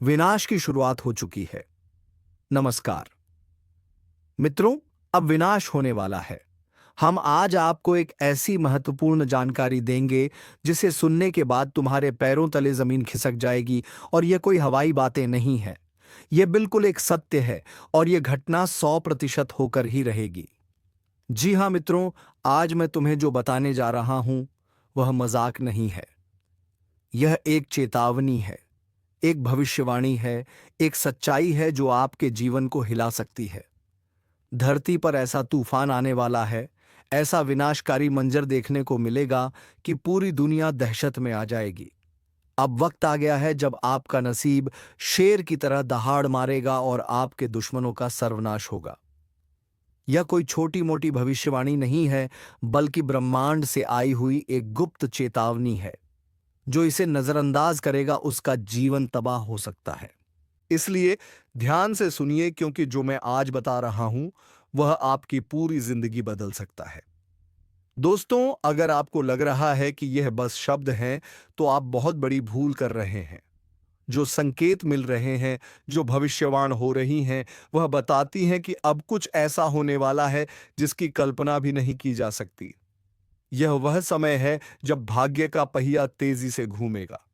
विनाश की शुरुआत हो चुकी है। नमस्कार मित्रों, अब विनाश होने वाला है। हम आज आपको एक ऐसी महत्वपूर्ण जानकारी देंगे जिसे सुनने के बाद तुम्हारे पैरों तले जमीन खिसक जाएगी। और यह कोई हवाई बातें नहीं है, यह बिल्कुल एक सत्य है। और यह घटना 100% होकर ही रहेगी। जी हाँ मित्रों, आज मैं तुम्हें जो बताने जा रहा हूं वह मजाक नहीं है। यह एक चेतावनी है, एक भविष्यवाणी है, एक सच्चाई है जो आपके जीवन को हिला सकती है। धरती पर ऐसा तूफान आने वाला है, ऐसा विनाशकारी मंजर देखने को मिलेगा कि पूरी दुनिया दहशत में आ जाएगी। अब वक्त आ गया है जब आपका नसीब शेर की तरह दहाड़ मारेगा और आपके दुश्मनों का सर्वनाश होगा। यह कोई छोटी मोटी भविष्यवाणी नहीं है, बल्कि ब्रह्मांड से आई हुई एक गुप्त चेतावनी है। जो इसे नजरअंदाज करेगा उसका जीवन तबाह हो सकता है। इसलिए ध्यान से सुनिए, क्योंकि जो मैं आज बता रहा हूं वह आपकी पूरी जिंदगी बदल सकता है। दोस्तों, अगर आपको लग रहा है कि यह बस शब्द हैं, तो आप बहुत बड़ी भूल कर रहे हैं। जो संकेत मिल रहे हैं, जो भविष्यवाणी हो रही हैं, वह बताती हैं कि अब कुछ ऐसा होने वाला है जिसकी कल्पना भी नहीं की जा सकती। यह वह समय है जब भाग्य का पहिया तेजी से घूमेगा।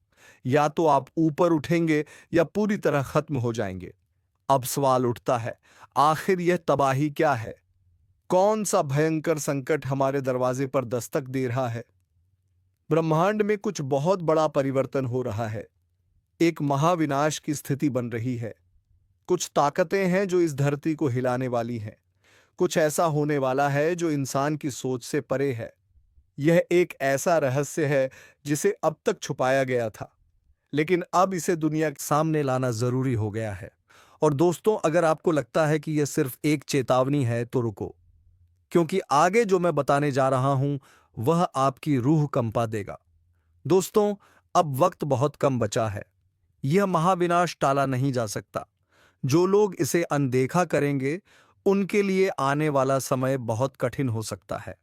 या तो आप ऊपर उठेंगे या पूरी तरह खत्म हो जाएंगे। अब सवाल उठता है, आखिर यह तबाही क्या है? कौन सा भयंकर संकट हमारे दरवाजे पर दस्तक दे रहा है? ब्रह्मांड में कुछ बहुत बड़ा परिवर्तन हो रहा है। एक महाविनाश की स्थिति बन रही है। कुछ ताकतें हैं जो इस धरती को हिलाने वाली हैं। कुछ ऐसा होने वाला है जो इंसान की सोच से परे है। यह एक ऐसा रहस्य है जिसे अब तक छुपाया गया था, लेकिन अब इसे दुनिया के सामने लाना जरूरी हो गया है। और दोस्तों, अगर आपको लगता है कि यह सिर्फ एक चेतावनी है तो रुको, क्योंकि आगे जो मैं बताने जा रहा हूं वह आपकी रूह कंपा देगा। दोस्तों, अब वक्त बहुत कम बचा है। यह महाविनाश टाला नहीं जा सकता। जो लोग इसे अनदेखा करेंगे उनके लिए आने वाला समय बहुत कठिन हो सकता है।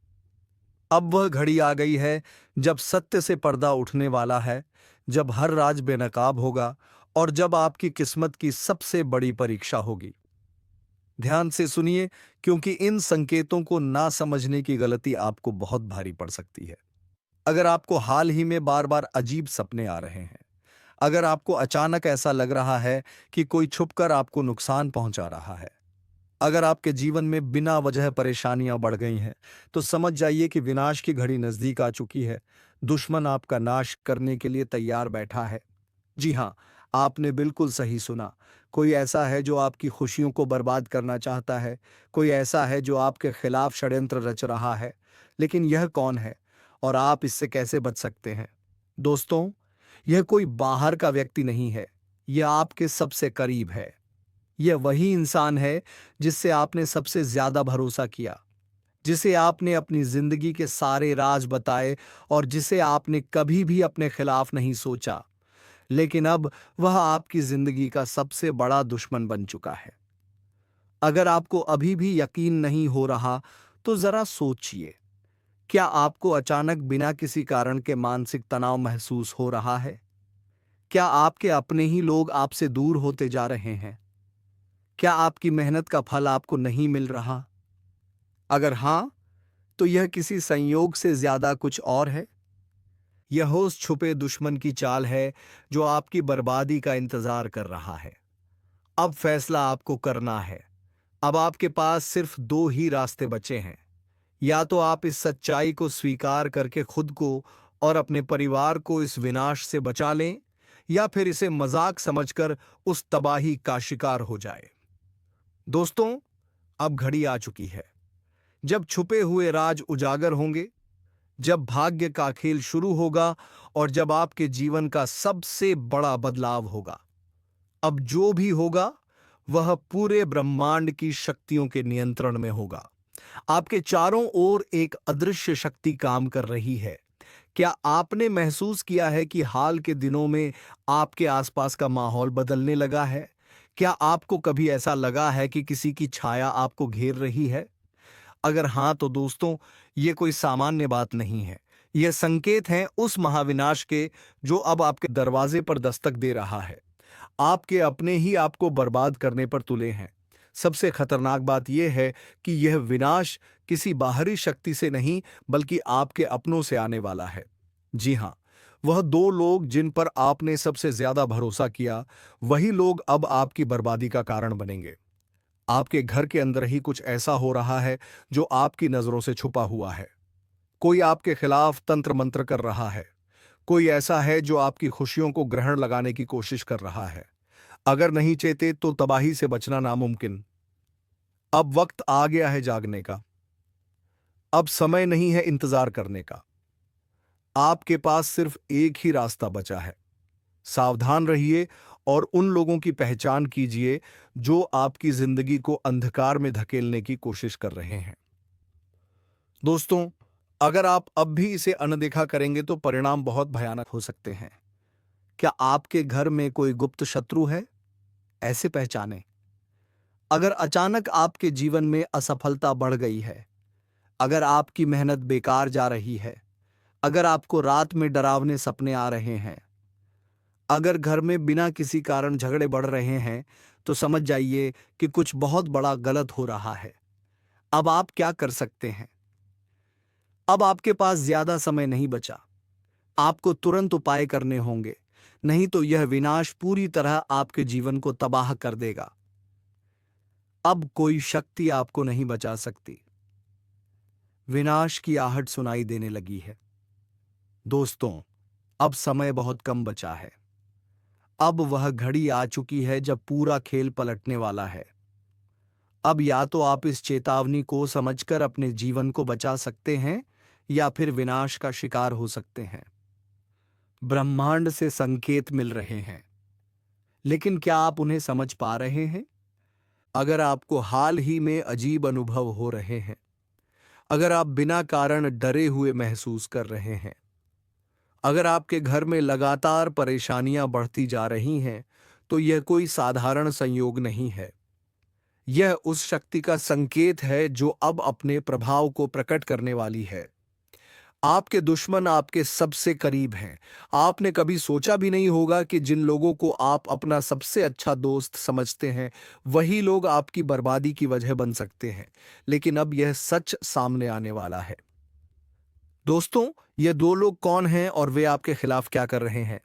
अब वह घड़ी आ गई है जब सत्य से पर्दा उठने वाला है, जब हर राज बेनकाब होगा और जब आपकी किस्मत की सबसे बड़ी परीक्षा होगी। ध्यान से सुनिए, क्योंकि इन संकेतों को ना समझने की गलती आपको बहुत भारी पड़ सकती है। अगर आपको हाल ही में बार बार अजीब सपने आ रहे हैं, अगर आपको अचानक ऐसा लग रहा है कि कोई छुपकर आपको नुकसान पहुंचा रहा है, अगर आपके जीवन में बिना वजह परेशानियां बढ़ गई हैं, तो समझ जाइए कि विनाश की घड़ी नजदीक आ चुकी है। दुश्मन आपका नाश करने के लिए तैयार बैठा है। जी हाँ, आपने बिल्कुल सही सुना। कोई ऐसा है जो आपकी खुशियों को बर्बाद करना चाहता है। कोई ऐसा है जो आपके खिलाफ षड्यंत्र रच रहा है। लेकिन यह कौन है और आप इससे कैसे बच सकते हैं? दोस्तों, यह कोई बाहर का व्यक्ति नहीं है, यह आपके सबसे करीब है। यह वही इंसान है जिससे आपने सबसे ज्यादा भरोसा किया, जिसे आपने अपनी जिंदगी के सारे राज बताए और जिसे आपने कभी भी अपने खिलाफ नहीं सोचा। लेकिन अब वह आपकी जिंदगी का सबसे बड़ा दुश्मन बन चुका है। अगर आपको अभी भी यकीन नहीं हो रहा, तो जरा सोचिए, क्या आपको अचानक बिना किसी कारण के मानसिक तनाव महसूस हो रहा है? क्या आपके अपने ही लोग आपसे दूर होते जा रहे हैं? क्या आपकी मेहनत का फल आपको नहीं मिल रहा? अगर हां, तो यह किसी संयोग से ज्यादा कुछ और है। यह उस छुपे दुश्मन की चाल है जो आपकी बर्बादी का इंतजार कर रहा है। अब फैसला आपको करना है। अब आपके पास सिर्फ दो ही रास्ते बचे हैं। या तो आप इस सच्चाई को स्वीकार करके खुद को और अपने परिवार को इस विनाश से बचा लें, या फिर इसे मजाक समझकर उस तबाही का शिकार हो जाए। दोस्तों, अब घड़ी आ चुकी है जब छुपे हुए राज उजागर होंगे, जब भाग्य का खेल शुरू होगा और जब आपके जीवन का सबसे बड़ा बदलाव होगा। अब जो भी होगा वह पूरे ब्रह्मांड की शक्तियों के नियंत्रण में होगा। आपके चारों ओर एक अदृश्य शक्ति काम कर रही है। क्या आपने महसूस किया है कि हाल के दिनों में आपके आसपास का माहौल बदलने लगा है? क्या आपको कभी ऐसा लगा है कि किसी की छाया आपको घेर रही है? अगर हां, तो दोस्तों, ये कोई सामान्य बात नहीं है। यह संकेत है उस महाविनाश के जो अब आपके दरवाजे पर दस्तक दे रहा है। आपके अपने ही आपको बर्बाद करने पर तुले हैं। सबसे खतरनाक बात यह है कि यह विनाश किसी बाहरी शक्ति से नहीं, बल्कि आपके अपनों से आने वाला है। जी हाँ, वह दो लोग जिन पर आपने सबसे ज्यादा भरोसा किया, वही लोग अब आपकी बर्बादी का कारण बनेंगे। आपके घर के अंदर ही कुछ ऐसा हो रहा है जो आपकी नजरों से छुपा हुआ है। कोई आपके खिलाफ तंत्र मंत्र कर रहा है। कोई ऐसा है जो आपकी खुशियों को ग्रहण लगाने की कोशिश कर रहा है। अगर नहीं चेते तो तबाही से बचना नामुमकिन। अब वक्त आ गया है जागने का। अब समय नहीं है इंतजार करने का। आपके पास सिर्फ एक ही रास्ता बचा है। सावधान रहिए और उन लोगों की पहचान कीजिए जो आपकी जिंदगी को अंधकार में धकेलने की कोशिश कर रहे हैं। दोस्तों, अगर आप अब भी इसे अनदेखा करेंगे तो परिणाम बहुत भयानक हो सकते हैं। क्या आपके घर में कोई गुप्त शत्रु है? ऐसे पहचाने। अगर अचानक आपके जीवन में असफलता बढ़ गई है, अगर आपकी मेहनत बेकार जा रही है, अगर आपको रात में डरावने सपने आ रहे हैं, अगर घर में बिना किसी कारण झगड़े बढ़ रहे हैं, तो समझ जाइए कि कुछ बहुत बड़ा गलत हो रहा है। अब आप क्या कर सकते हैं? अब आपके पास ज्यादा समय नहीं बचा। आपको तुरंत उपाय करने होंगे, नहीं तो यह विनाश पूरी तरह आपके जीवन को तबाह कर देगा। अब कोई शक्ति आपको नहीं बचा सकती। विनाश की आहट सुनाई देने लगी है। दोस्तों, अब समय बहुत कम बचा है। अब वह घड़ी आ चुकी है जब पूरा खेल पलटने वाला है। अब या तो आप इस चेतावनी को समझकर अपने जीवन को बचा सकते हैं, या फिर विनाश का शिकार हो सकते हैं। ब्रह्मांड से संकेत मिल रहे हैं, लेकिन क्या आप उन्हें समझ पा रहे हैं? अगर आपको हाल ही में अजीब अनुभव हो रहे हैं, अगर आप बिना कारण डरे हुए महसूस कर रहे हैं, अगर आपके घर में लगातार परेशानियां बढ़ती जा रही हैं, तो यह कोई साधारण संयोग नहीं है। यह उस शक्ति का संकेत है जो अब अपने प्रभाव को प्रकट करने वाली है। आपके दुश्मन आपके सबसे करीब हैं। आपने कभी सोचा भी नहीं होगा कि जिन लोगों को आप अपना सबसे अच्छा दोस्त समझते हैं, वही लोग आपकी बर्बादी की वजह बन सकते हैं। लेकिन अब यह सच सामने आने वाला है। दोस्तों, ये दो लोग कौन हैं और वे आपके खिलाफ क्या कर रहे हैं?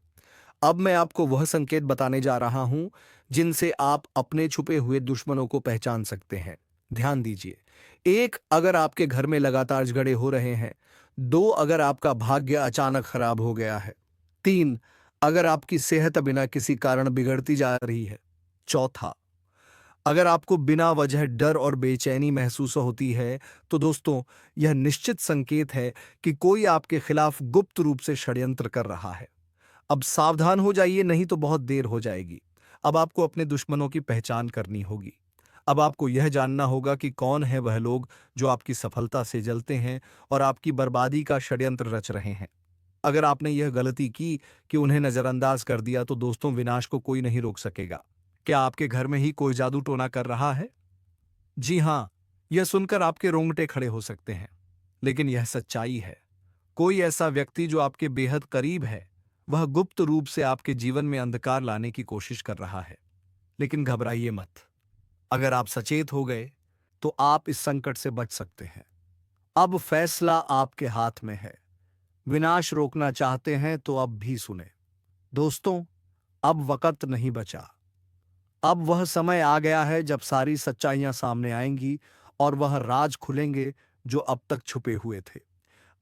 अब मैं आपको वह संकेत बताने जा रहा हूं जिनसे आप अपने छुपे हुए दुश्मनों को पहचान सकते हैं। ध्यान दीजिए। एक, अगर आपके घर में लगातार झगड़े हो रहे हैं। दो, अगर आपका भाग्य अचानक खराब हो गया है। तीन, अगर आपकी सेहत बिना किसी कारण बिगड़ती जा रही है। चौथा, अगर आपको बिना वजह डर और बेचैनी महसूस होती है, तो दोस्तों, यह निश्चित संकेत है कि कोई आपके खिलाफ गुप्त रूप से षड्यंत्र कर रहा है। अब सावधान हो जाइए, नहीं तो बहुत देर हो जाएगी। अब आपको अपने दुश्मनों की पहचान करनी होगी। अब आपको यह जानना होगा कि कौन है वह लोग जो आपकी सफलता से जलते हैं और आपकी बर्बादी का षड्यंत्र रच रहे हैं। अगर आपने यह गलती की कि उन्हें नजरअंदाज कर दिया, तो दोस्तों, विनाश को कोई नहीं रोक सकेगा। क्या आपके घर में ही कोई जादू टोना कर रहा है? जी हाँ, यह सुनकर आपके रोंगटे खड़े हो सकते हैं, लेकिन यह सच्चाई है। कोई ऐसा व्यक्ति जो आपके बेहद करीब है, वह गुप्त रूप से आपके जीवन में अंधकार लाने की कोशिश कर रहा है। लेकिन घबराइए मत। अगर आप सचेत हो गए, तो आप इस संकट से बच सकते हैं। अब फैसला आपके हाथ में है। विनाश रोकना चाहते हैं तो अब भी सुने। दोस्तों, अब वक्त नहीं बचा। अब वह समय आ गया है जब सारी सच्चाइयां सामने आएंगी और वह राज खुलेंगे जो अब तक छुपे हुए थे।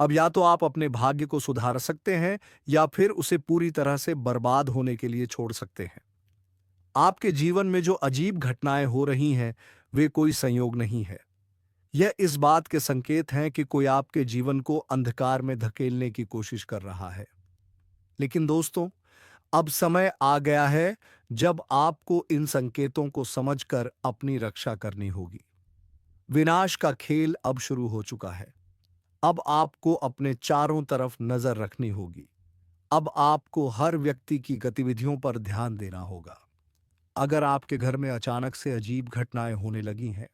अब या तो आप अपने भाग्य को सुधार सकते हैं, या फिर उसे पूरी तरह से बर्बाद होने के लिए छोड़ सकते हैं। आपके जीवन में जो अजीब घटनाएं हो रही हैं, वे कोई संयोग नहीं है। यह इस बात के संकेत हैं कि कोई आपके जीवन को अंधकार में धकेलने की कोशिश कर रहा है। लेकिन दोस्तों, अब समय आ गया है जब आपको इन संकेतों को समझकर अपनी रक्षा करनी होगी। विनाश का खेल अब शुरू हो चुका है। अब आपको अपने चारों तरफ नजर रखनी होगी। अब आपको हर व्यक्ति की गतिविधियों पर ध्यान देना होगा। अगर आपके घर में अचानक से अजीब घटनाएं होने लगी हैं,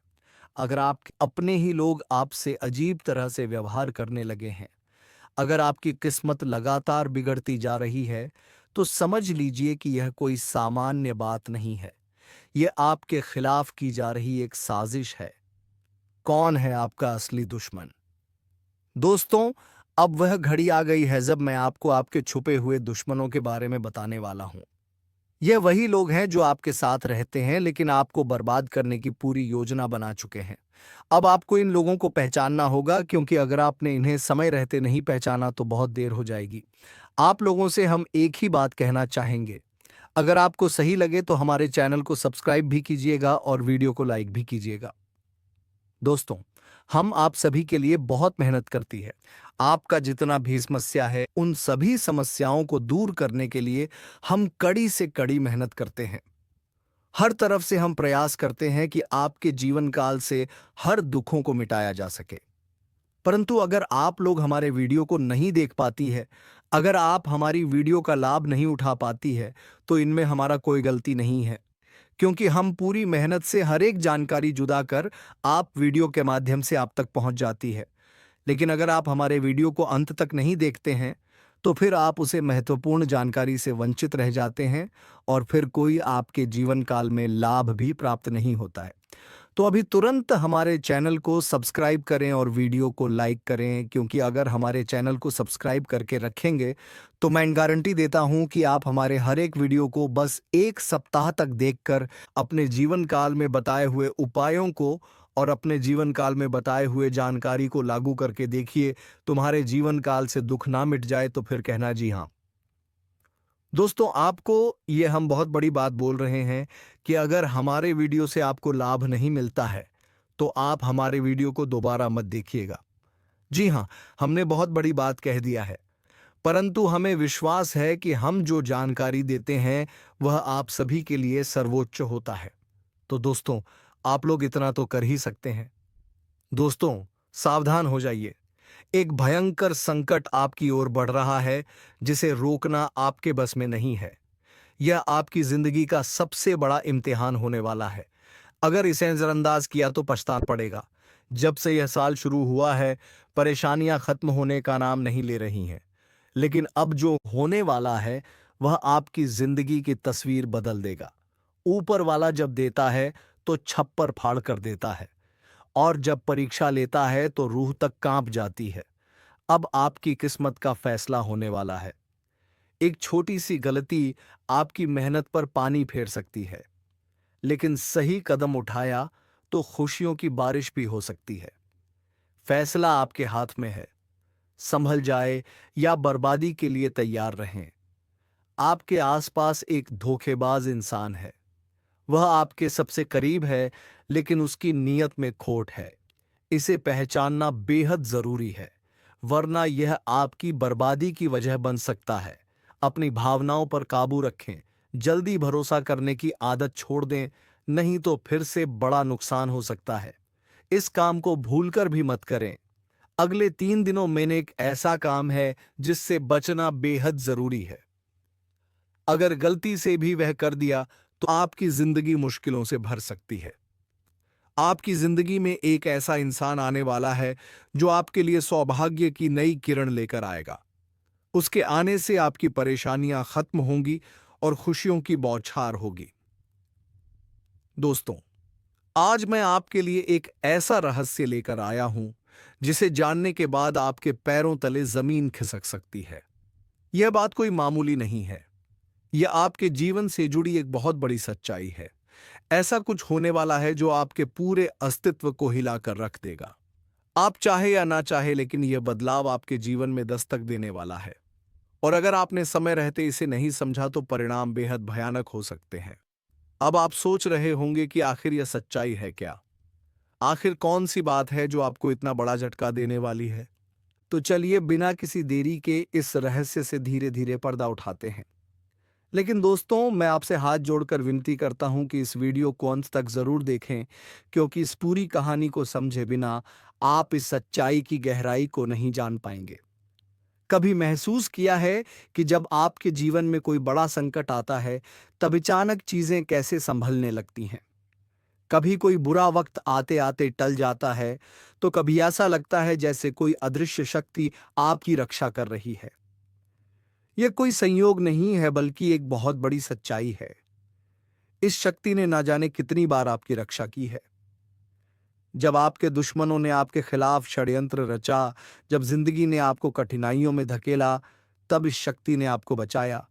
अगर आप अपने ही लोग आपसे अजीब तरह से व्यवहार करने लगे हैं, अगर आपकी किस्मत लगातार बिगड़ती जा रही है, तो समझ लीजिए कि यह कोई सामान्य बात नहीं है। यह आपके खिलाफ की जा रही एक साजिश है। कौन है आपका असली दुश्मन? दोस्तों, अब वह घड़ी आ गई है जब मैं आपको आपके छुपे हुए दुश्मनों के बारे में बताने वाला हूं। यह वही लोग हैं जो आपके साथ रहते हैं लेकिन आपको बर्बाद करने की पूरी योजना बना चुके हैं। अब आपको इन लोगों को पहचानना होगा, क्योंकि अगर आपने इन्हें समय रहते नहीं पहचाना तो बहुत देर हो जाएगी। आप लोगों से हम एक ही बात कहना चाहेंगे। अगर आपको सही लगे तो हमारे चैनल को सब्सक्राइब भी कीजिएगा और वीडियो को लाइक भी कीजिएगा। दोस्तों, हम आप सभी के लिए बहुत मेहनत करती है। आपका जितना भी समस्या है, उन सभी समस्याओं को दूर करने के लिए हम कड़ी से कड़ी मेहनत करते हैं। हर तरफ से हम प्रयास करते हैं कि आपके जीवन काल से हर दुखों को मिटाया जा सके। परंतु अगर आप लोग हमारे वीडियो को नहीं देख पाती है, अगर आप हमारी वीडियो का लाभ नहीं उठा पाती है, तो इनमें हमारा कोई गलती नहीं है, क्योंकि हम पूरी मेहनत से हर एक जानकारी जुदा कर आप वीडियो के माध्यम से आप तक पहुंच जाती है। लेकिन अगर आप हमारे वीडियो को अंत तक नहीं देखते हैं, तो फिर आप उसे महत्वपूर्ण जानकारी से वंचित रह जाते हैं और फिर कोई आपके जीवन काल में लाभ भी प्राप्त नहीं होता है। तो अभी तुरंत हमारे चैनल को सब्सक्राइब करें और वीडियो को लाइक करें, क्योंकि अगर हमारे चैनल को सब्सक्राइब करके रखेंगे तो मैं गारंटी देता हूं कि आप हमारे हर एक वीडियो को बस 1 सप्ताह तक देखकर अपने जीवन काल में बताए हुए उपायों को और अपने जीवन काल में बताए हुए जानकारी को लागू करके देखिए। तुम्हारे जीवन काल से दुख ना मिट जाए तो फिर कहना जी हाँ। दोस्तों, आपको ये हम बहुत बड़ी बात बोल रहे हैं कि अगर हमारे वीडियो से आपको लाभ नहीं मिलता है तो आप हमारे वीडियो को दोबारा मत देखिएगा। जी हाँ, हमने बहुत बड़ी बात कह दिया है, परंतु हमें विश्वास है कि हम जो जानकारी देते हैं वह आप सभी के लिए सर्वोच्च होता है। तो दोस्तों, आप लोग इतना तो कर ही सकते हैं। दोस्तों, सावधान हो जाइए। एक भयंकर संकट आपकी ओर बढ़ रहा है जिसे रोकना आपके बस में नहीं है। यह आपकी जिंदगी का सबसे बड़ा इम्तिहान होने वाला है। अगर इसे नजरअंदाज किया तो पछताना पड़ेगा। जब से यह साल शुरू हुआ है, परेशानियां खत्म होने का नाम नहीं ले रही हैं। लेकिन अब जो होने वाला है वह आपकी जिंदगी की तस्वीर बदल देगा। ऊपर वाला जब देता है तो छप्पर फाड़ कर देता है, और जब परीक्षा लेता है तो रूह तक कांप जाती है। अब आपकी किस्मत का फैसला होने वाला है। एक छोटी सी गलती आपकी मेहनत पर पानी फेर सकती है, लेकिन सही कदम उठाया तो खुशियों की बारिश भी हो सकती है। फैसला आपके हाथ में है। संभल जाए या बर्बादी के लिए तैयार रहें। आपके आसपास एक धोखेबाज इंसान है। वह आपके सबसे करीब है, लेकिन उसकी नीयत में खोट है। इसे पहचानना बेहद जरूरी है, वरना यह आपकी बर्बादी की वजह बन सकता है। अपनी भावनाओं पर काबू रखें। जल्दी भरोसा करने की आदत छोड़ दें, नहीं तो फिर से बड़ा नुकसान हो सकता है। इस काम को भूलकर भी मत करें। अगले 3 दिनों में एक ऐसा काम है जिससे बचना बेहद जरूरी है। अगर गलती से भी वह कर दिया तो आपकी जिंदगी मुश्किलों से भर सकती है। आपकी जिंदगी में एक ऐसा इंसान आने वाला है जो आपके लिए सौभाग्य की नई किरण लेकर आएगा। उसके आने से आपकी परेशानियां खत्म होंगी और खुशियों की बौछार होगी। दोस्तों, आज मैं आपके लिए एक ऐसा रहस्य लेकर आया हूं जिसे जानने के बाद आपके पैरों तले जमीन खिसक सकती है। यह बात कोई मामूली नहीं है। यह आपके जीवन से जुड़ी एक बहुत बड़ी सच्चाई है। ऐसा कुछ होने वाला है जो आपके पूरे अस्तित्व को हिलाकर रख देगा। आप चाहे या ना चाहे, लेकिन यह बदलाव आपके जीवन में दस्तक देने वाला है। और अगर आपने समय रहते इसे नहीं समझा तो परिणाम बेहद भयानक हो सकते हैं। अब आप सोच रहे होंगे कि आखिर यह सच्चाई है क्या? आखिर कौन सी बात है जो आपको इतना बड़ा झटका देने वाली है? तो चलिए बिना किसी देरी के इस रहस्य से धीरे धीरे पर्दा उठाते हैं। लेकिन दोस्तों, मैं आपसे हाथ जोड़कर विनती करता हूं कि इस वीडियो को अंत तक जरूर देखें, क्योंकि इस पूरी कहानी को समझे बिना आप इस सच्चाई की गहराई को नहीं जान पाएंगे। कभी महसूस किया है कि जब आपके जीवन में कोई बड़ा संकट आता है तब अचानक चीजें कैसे संभलने लगती हैं? कभी कोई बुरा वक्त आते आते टल जाता है, तो कभी ऐसा लगता है जैसे कोई अदृश्य शक्ति आपकी रक्षा कर रही है। यह कोई संयोग नहीं है बल्कि एक बहुत बड़ी सच्चाई है। इस शक्ति ने ना जाने कितनी बार आपकी रक्षा की है। जब आपके दुश्मनों ने आपके खिलाफ षड्यंत्र रचा, जब जिंदगी ने आपको कठिनाइयों में धकेला, तब इस शक्ति ने आपको बचाया।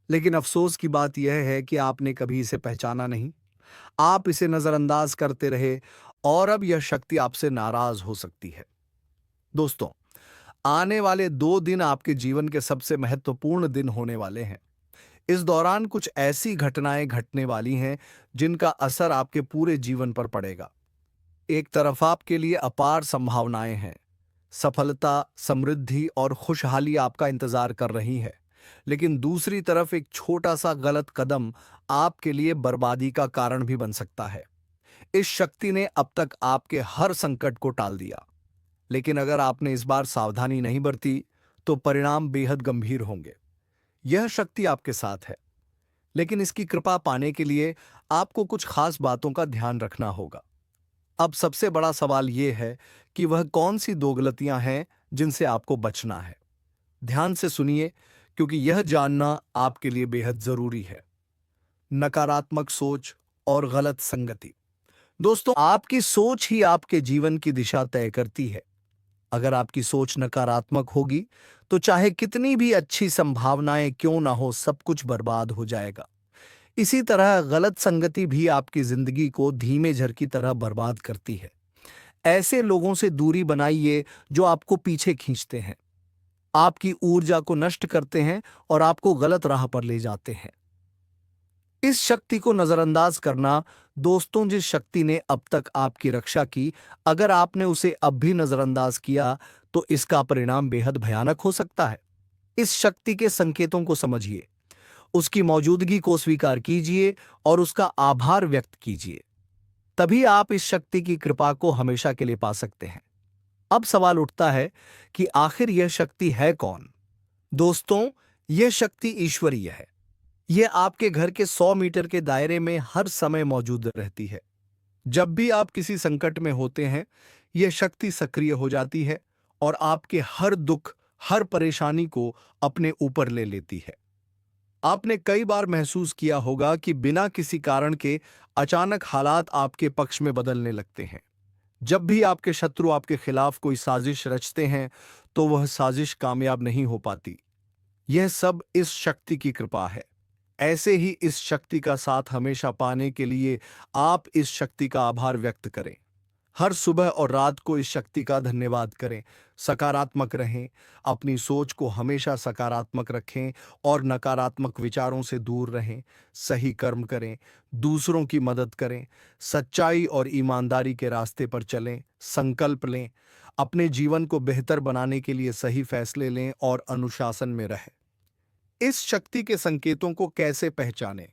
लेकिन अफसोस की बात यह है कि आपने कभी इसे पहचाना नहीं। आप इसे नजरअंदाज करते रहे और अब यह शक्ति आपसे नाराज हो सकती है। दोस्तों, आने वाले 2 दिन आपके जीवन के सबसे महत्वपूर्ण दिन होने वाले हैं। इस दौरान कुछ ऐसी घटनाएं घटने वाली हैं जिनका असर आपके पूरे जीवन पर पड़ेगा। एक तरफ आपके लिए अपार संभावनाएं हैं। सफलता, समृद्धि और खुशहाली आपका इंतजार कर रही है। लेकिन दूसरी तरफ एक छोटा सा गलत कदम आपके लिए बर्बादी का कारण भी बन सकता है। इस शक्ति ने अब तक आपके हर संकट को टाल दिया, लेकिन अगर आपने इस बार सावधानी नहीं बरती तो परिणाम बेहद गंभीर होंगे। यह शक्ति आपके साथ है, लेकिन इसकी कृपा पाने के लिए आपको कुछ खास बातों का ध्यान रखना होगा। अब सबसे बड़ा सवाल यह है कि वह कौन सी 2 गलतियां हैं जिनसे आपको बचना है। ध्यान से सुनिए, क्योंकि यह जानना आपके लिए बेहद जरूरी है। नकारात्मक सोच और गलत संगति। दोस्तों, आपकी सोच ही आपके जीवन की दिशा तय करती है। अगर आपकी सोच नकारात्मक होगी तो चाहे कितनी भी अच्छी संभावनाएं क्यों ना हो, सब कुछ बर्बाद हो जाएगा। इसी तरह गलत संगति भी आपकी जिंदगी को धीमे झर की तरह बर्बाद करती है। ऐसे लोगों से दूरी बनाइए जो आपको पीछे खींचते हैं, आपकी ऊर्जा को नष्ट करते हैं और आपको गलत राह पर ले जाते हैं। इस शक्ति को नजरअंदाज करना। दोस्तों, जिस शक्ति ने अब तक आपकी रक्षा की, अगर आपने उसे अब भी नजरअंदाज किया तो इसका परिणाम बेहद भयानक हो सकता है। इस शक्ति के संकेतों को समझिए, उसकी मौजूदगी को स्वीकार कीजिए और उसका आभार व्यक्त कीजिए। तभी आप इस शक्ति की कृपा को हमेशा के लिए पा सकते हैं। अब सवाल उठता है कि आखिर यह शक्ति है कौन? दोस्तों, यह शक्ति ईश्वरीय है। यह आपके घर के 100 मीटर के दायरे में हर समय मौजूद रहती है। जब भी आप किसी संकट में होते हैं, यह शक्ति सक्रिय हो जाती है और आपके हर दुख, हर परेशानी को अपने ऊपर ले लेती है। आपने कई बार महसूस किया होगा कि बिना किसी कारण के अचानक हालात आपके पक्ष में बदलने लगते हैं। जब भी आपके शत्रु आपके खिलाफ कोई साजिश रचते हैं, तो वह साजिश कामयाब नहीं हो पाती। यह सब इस शक्ति की कृपा है। ऐसे ही इस शक्ति का साथ हमेशा पाने के लिए आप इस शक्ति का आभार व्यक्त करें। हर सुबह और रात को इस शक्ति का धन्यवाद करें। सकारात्मक रहें, अपनी सोच को हमेशा सकारात्मक रखें और नकारात्मक विचारों से दूर रहें। सही कर्म करें, दूसरों की मदद करें, सच्चाई और ईमानदारी के रास्ते पर चलें, संकल्प लें, अपने जीवन को बेहतर बनाने के लिए सही फैसले लें और अनुशासन में रहें। इस शक्ति के संकेतों को कैसे पहचानें?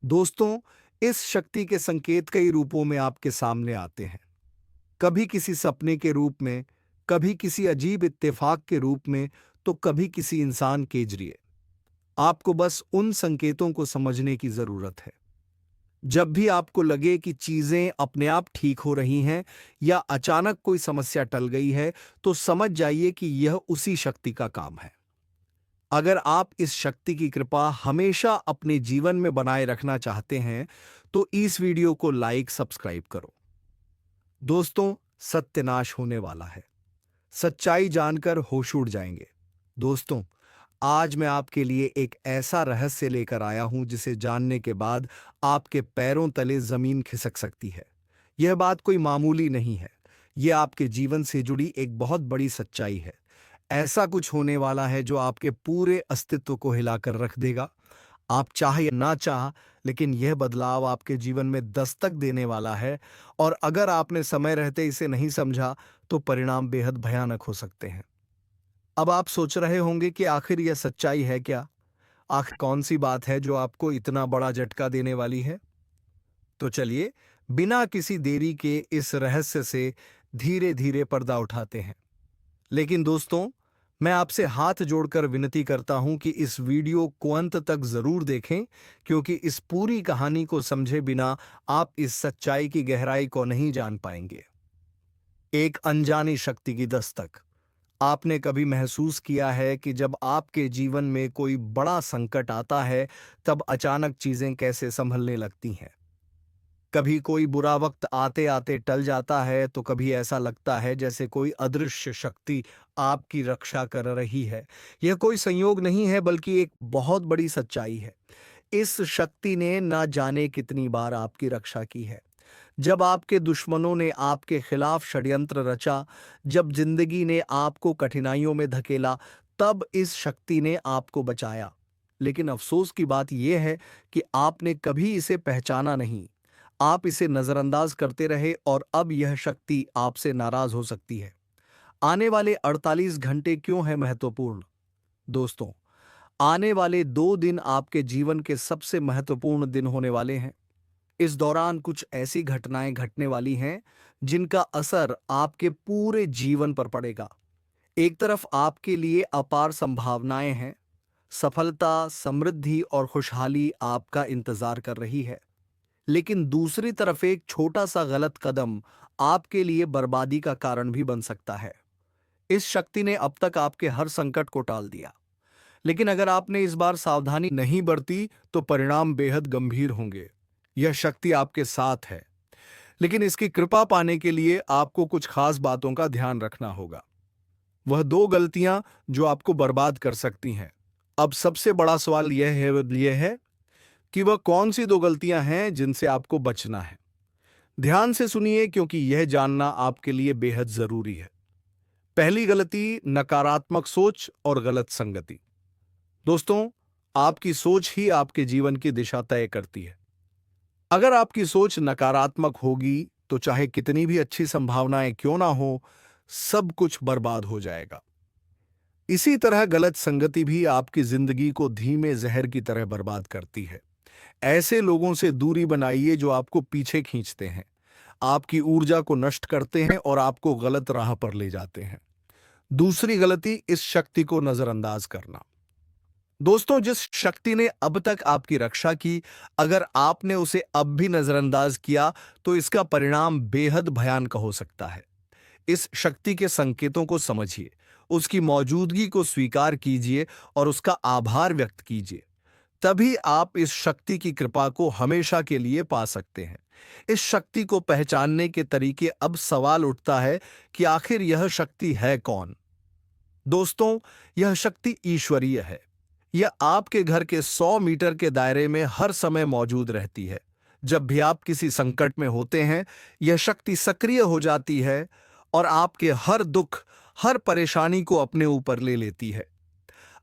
दोस्तों, इस शक्ति के संकेत कई रूपों में आपके सामने आते हैं। कभी किसी सपने के रूप में, कभी किसी अजीब इत्तेफाक के रूप में, तो कभी किसी इंसान के जरिए। आपको बस उन संकेतों को समझने की जरूरत है। जब भी आपको लगे कि चीजें अपने आप ठीक हो रही हैं या अचानक कोई समस्या टल गई है, तो समझ जाइए कि यह उसी शक्ति का काम है। अगर आप इस शक्ति की कृपा हमेशा अपने जीवन में बनाए रखना चाहते हैं, तो इस वीडियो को लाइक, सब्सक्राइब करो। दोस्तों, सत्यानाश होने वाला है। सच्चाई जानकर होश उड़ जाएंगे। दोस्तों, आज मैं आपके लिए एक ऐसा रहस्य लेकर आया हूं जिसे जानने के बाद आपके पैरों तले जमीन खिसक सकती है। यह बात कोई मामूली नहीं है। यह आपके जीवन से जुड़ी एक बहुत बड़ी सच्चाई है। ऐसा कुछ होने वाला है जो आपके पूरे अस्तित्व को हिलाकर रख देगा। आप चाह या ना चाह, लेकिन यह बदलाव आपके जीवन में दस्तक देने वाला है, और अगर आपने समय रहते इसे नहीं समझा तो परिणाम बेहद भयानक हो सकते हैं। अब आप सोच रहे होंगे कि आखिर यह सच्चाई है क्या? आखिर कौन सी बात है जो आपको इतना बड़ा झटका देने वाली है? तो चलिए, बिना किसी देरी के इस रहस्य से धीरे धीरे पर्दा उठाते हैं। लेकिन दोस्तों, मैं आपसे हाथ जोड़कर विनती करता हूं कि इस वीडियो को अंत तक जरूर देखें, क्योंकि इस पूरी कहानी को समझे बिना आप इस सच्चाई की गहराई को नहीं जान पाएंगे। एक अनजानी शक्ति की दस्तक। आपने कभी महसूस किया है कि जब आपके जीवन में कोई बड़ा संकट आता है, तब अचानक चीजें कैसे संभलने लगती हैं? कभी कोई बुरा वक्त आते आते टल जाता है, तो कभी ऐसा लगता है जैसे कोई अदृश्य शक्ति आपकी रक्षा कर रही है। यह कोई संयोग नहीं है, बल्कि एक बहुत बड़ी सच्चाई है। इस शक्ति ने ना जाने कितनी बार आपकी रक्षा की है। जब आपके दुश्मनों ने आपके खिलाफ षड्यंत्र रचा, जब जिंदगी ने आपको कठिनाइयों में धकेला, तब इस शक्ति ने आपको बचाया। लेकिन अफसोस की बात यह है कि आपने कभी इसे पहचाना नहीं। आप इसे नजरअंदाज करते रहे और अब यह शक्ति आपसे नाराज हो सकती है। आने वाले 48 घंटे क्यों है महत्वपूर्ण? दोस्तों, आने वाले 2 दिन आपके जीवन के सबसे महत्वपूर्ण दिन होने वाले हैं। इस दौरान कुछ ऐसी घटनाएं घटने वाली हैं जिनका असर आपके पूरे जीवन पर पड़ेगा। एक तरफ आपके लिए अपार संभावनाएं हैं, सफलता, समृद्धि और खुशहाली आपका इंतजार कर रही है। लेकिन दूसरी तरफ एक छोटा सा गलत कदम आपके लिए बर्बादी का कारण भी बन सकता है। इस शक्ति ने अब तक आपके हर संकट को टाल दिया, लेकिन अगर आपने इस बार सावधानी नहीं बरती तो परिणाम बेहद गंभीर होंगे। यह शक्ति आपके साथ है, लेकिन इसकी कृपा पाने के लिए आपको कुछ खास बातों का ध्यान रखना होगा। वह 2 गलतियां जो आपको बर्बाद कर सकती हैं। अब सबसे बड़ा सवाल यह है कि वह कौन सी 2 गलतियां हैं जिनसे आपको बचना है। ध्यान से सुनिए, क्योंकि यह जानना आपके लिए बेहद जरूरी है। पहली गलती, नकारात्मक सोच और गलत संगति। दोस्तों, आपकी सोच ही आपके जीवन की दिशा तय करती है। अगर आपकी सोच नकारात्मक होगी, तो चाहे कितनी भी अच्छी संभावनाएं क्यों ना हो, सब कुछ बर्बाद हो जाएगा। इसी तरह गलत संगति भी आपकी जिंदगी को धीमे जहर की तरह बर्बाद करती है। ऐसे लोगों से दूरी बनाइए जो आपको पीछे खींचते हैं, आपकी ऊर्जा को नष्ट करते हैं और आपको गलत राह पर ले जाते हैं। दूसरी गलती, इस शक्ति को नजरअंदाज करना। दोस्तों, जिस शक्ति ने अब तक आपकी रक्षा की, अगर आपने उसे अब भी नजरअंदाज किया, तो इसका परिणाम बेहद भयानक हो सकता है। इस शक्ति के संकेतों को समझिए, उसकी मौजूदगी को स्वीकार कीजिए और उसका आभार व्यक्त कीजिए। तभी आप इस शक्ति की कृपा को हमेशा के लिए पा सकते हैं। इस शक्ति को पहचानने के तरीके, अब सवाल उठता है कि आखिर यह शक्ति है कौन? दोस्तों, यह शक्ति ईश्वरीय है। यह आपके घर के 100 मीटर के दायरे में हर समय मौजूद रहती है। जब भी आप किसी संकट में होते हैं, यह शक्ति सक्रिय हो जाती है और आपके हर दुख, हर परेशानी को अपने ऊपर ले लेती है।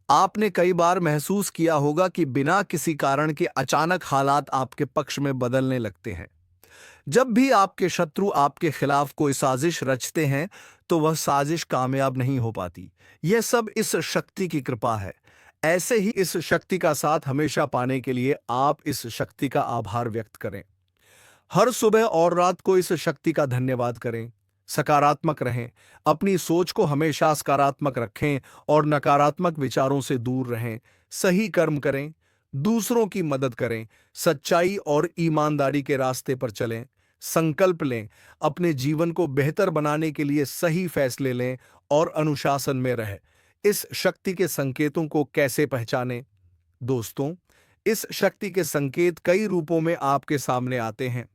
आपने कई बार महसूस किया होगा कि बिना किसी कारण के अचानक हालात आपके पक्ष में बदलने लगते हैं। जब भी आपके शत्रु आपके खिलाफ कोई साजिश रचते हैं, तो वह साजिश कामयाब नहीं हो पाती। यह सब इस शक्ति की कृपा है। ऐसे ही इस शक्ति का साथ हमेशा पाने के लिए आप इस शक्ति का आभार व्यक्त करें। हर सुबह और रात को इस शक्ति का धन्यवाद करें। सकारात्मक रहें, अपनी सोच को हमेशा सकारात्मक रखें और नकारात्मक विचारों से दूर रहें। सही कर्म करें, दूसरों की मदद करें, सच्चाई और ईमानदारी के रास्ते पर चलें। संकल्प लें, अपने जीवन को बेहतर बनाने के लिए सही फैसले लें और अनुशासन में रहें। इस शक्ति के संकेतों को कैसे पहचानें? दोस्तों, इस शक्ति के संकेत कई रूपों में आपके सामने आते हैं।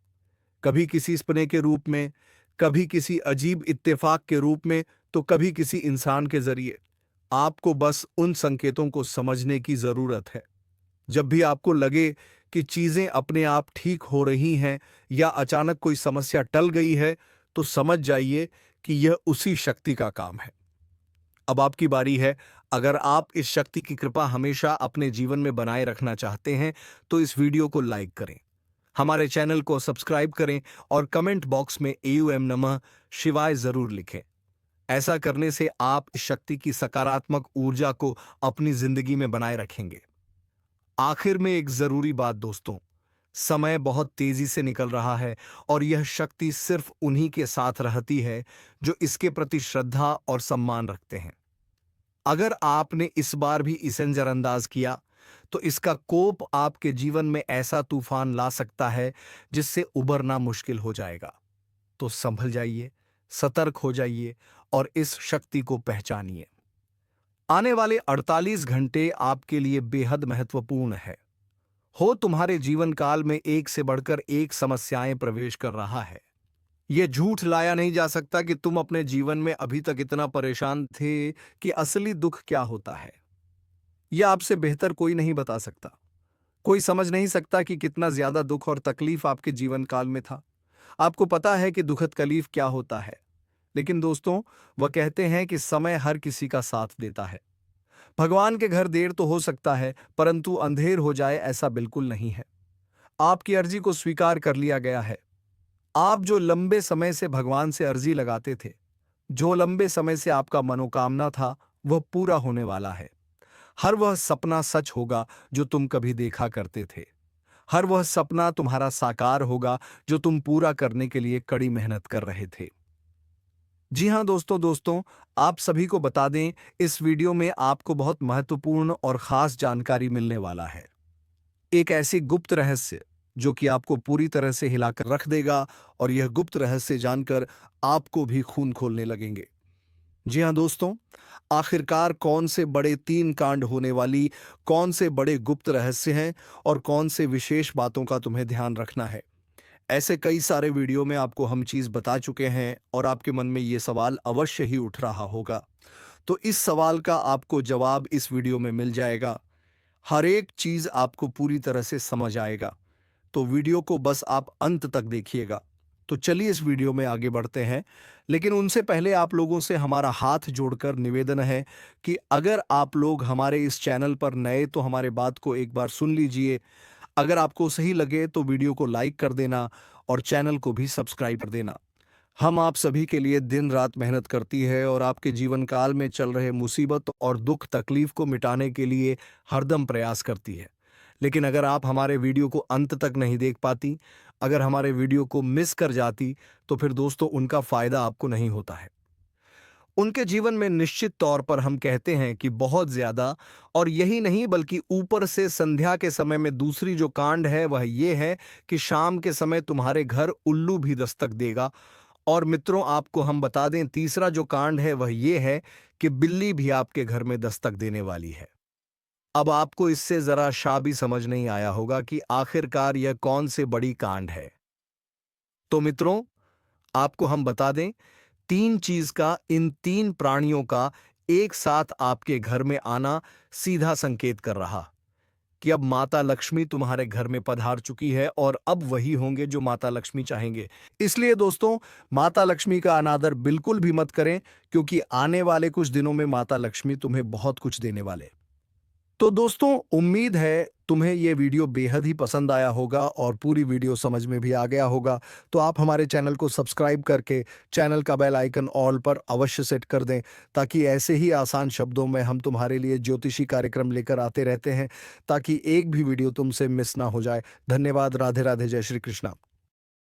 कभी किसी सपने के रूप में, कभी किसी अजीब इत्तेफाक के रूप में, तो कभी किसी इंसान के जरिए। आपको बस उन संकेतों को समझने की जरूरत है। जब भी आपको लगे कि चीजें अपने आप ठीक हो रही हैं या अचानक कोई समस्या टल गई है, तो समझ जाइए कि यह उसी शक्ति का काम है। अब आपकी बारी है। अगर आप इस शक्ति की कृपा हमेशा अपने जीवन में बनाए रखना चाहते हैं, तो इस वीडियो को लाइक करें, हमारे चैनल को सब्सक्राइब करें और कमेंट बॉक्स में एयूएम नमः शिवाय जरूर लिखें। ऐसा करने से आप इस शक्ति की सकारात्मक ऊर्जा को अपनी जिंदगी में बनाए रखेंगे। आखिर में एक जरूरी बात दोस्तों, समय बहुत तेजी से निकल रहा है और यह शक्ति सिर्फ उन्हीं के साथ रहती है जो इसके प्रति श्रद्धा और सम्मान रखते हैं। अगर आपने इस बार भी इसे नजरअंदाज किया, तो इसका कोप आपके जीवन में ऐसा तूफान ला सकता है जिससे उबरना मुश्किल हो जाएगा। तो संभल जाइए, सतर्क हो जाइए और इस शक्ति को पहचानिए। आने वाले 48 घंटे आपके लिए बेहद महत्वपूर्ण है। हो तुम्हारे जीवन काल में एक से बढ़कर एक समस्याएं प्रवेश कर रहा है। यह झूठ लाया नहीं जा सकता कि तुम अपने जीवन में अभी तक इतना परेशान थे कि असली दुख क्या होता है। यह आपसे बेहतर कोई नहीं बता सकता। कोई समझ नहीं सकता कि कितना ज्यादा दुख और तकलीफ आपके जीवन काल में था। आपको पता है कि दुखद तकलीफ क्या होता है, लेकिन दोस्तों, वह कहते हैं कि समय हर किसी का साथ देता है। भगवान के घर देर तो हो सकता है, परंतु अंधेर हो जाए ऐसा बिल्कुल नहीं है। आपकी अर्जी को स्वीकार कर लिया गया है। आप जो लंबे समय से भगवान से अर्जी लगाते थे, जो लंबे समय से आपका मनोकामना था, वह पूरा होने वाला है। हर वह सपना सच होगा जो तुम कभी देखा करते थे। हर वह सपना तुम्हारा साकार होगा जो तुम पूरा करने के लिए कड़ी मेहनत कर रहे थे। जी हाँ दोस्तों, आप सभी को बता दें, इस वीडियो में आपको बहुत महत्वपूर्ण और खास जानकारी मिलने वाला है। एक ऐसी गुप्त रहस्य जो कि आपको पूरी तरह से हिलाकर रख देगा, और यह गुप्त रहस्य जानकर आपको भी खून खोलने लगेंगे। जी हाँ दोस्तों, आखिरकार कौन से बड़े 3 कांड होने वाली, कौन से बड़े गुप्त रहस्य हैं और कौन से विशेष बातों का तुम्हें ध्यान रखना है। ऐसे कई सारे वीडियो में आपको हम चीज बता चुके हैं और आपके मन में ये सवाल अवश्य ही उठ रहा होगा। तो इस सवाल का आपको जवाब इस वीडियो में मिल जाएगा। हर एक चीज आपको पूरी तरह से समझ आएगा। तो वीडियो को बस आप अंत तक देखिएगा। तो चलिए इस वीडियो में आगे बढ़ते हैं, लेकिन उनसे पहले आप लोगों से हमारा हाथ जोड़कर निवेदन है कि अगर आप लोग हमारे इस चैनल पर नए तो हमारे बात को एक बार सुन लीजिए। अगर आपको सही लगे तो वीडियो को लाइक कर देना और चैनल को भी सब्सक्राइब कर देना। हम आप सभी के लिए दिन रात मेहनत करती है और आपके जीवन काल में चल रहे मुसीबत और दुख तकलीफ को मिटाने के लिए हरदम प्रयास करती है। लेकिन अगर आप हमारे वीडियो को अंत तक नहीं देख पाती, अगर हमारे वीडियो को मिस कर जाती, तो फिर दोस्तों उनका फायदा आपको नहीं होता है। उनके जीवन में निश्चित तौर पर हम कहते हैं कि बहुत ज्यादा, और यही नहीं बल्कि ऊपर से संध्या के समय में दूसरी जो कांड है वह ये है कि शाम के समय तुम्हारे घर उल्लू भी दस्तक देगा। और मित्रों, आपको हम बता दें, तीसरा जो कांड है वह ये है कि बिल्ली भी आपके घर में दस्तक देने वाली है। अब आपको इससे जरा शाह भी समझ नहीं आया होगा कि आखिरकार यह कौन से बड़ी कांड है। तो मित्रों, आपको हम बता दें, 3 चीज का, इन 3 प्राणियों का एक साथ आपके घर में आना सीधा संकेत कर रहा कि अब माता लक्ष्मी तुम्हारे घर में पधार चुकी है, और अब वही होंगे जो माता लक्ष्मी चाहेंगे। इसलिए दोस्तों, माता लक्ष्मी का अनादर बिल्कुल भी मत करें, क्योंकि आने वाले कुछ दिनों में माता लक्ष्मी तुम्हें बहुत कुछ देने वाले। तो दोस्तों, उम्मीद है तुम्हें ये वीडियो बेहद ही पसंद आया होगा और पूरी वीडियो समझ में भी आ गया होगा। तो आप हमारे चैनल को सब्सक्राइब करके चैनल का बेल आइकन ऑल पर अवश्य सेट कर दें, ताकि ऐसे ही आसान शब्दों में हम तुम्हारे लिए ज्योतिषी कार्यक्रम लेकर आते रहते हैं, ताकि एक भी वीडियो तुमसे मिस ना हो जाए। धन्यवाद। राधे राधे। जय श्री कृष्णा।